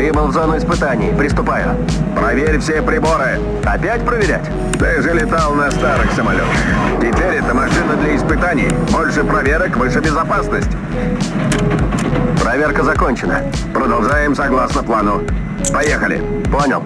Прибыл в зону испытаний. Приступаю. Проверь все приборы. Опять проверять? Ты же летал на старых самолетах. Теперь это машина для испытаний. Больше проверок, выше безопасность. Проверка закончена. Продолжаем согласно плану. Поехали. Понял.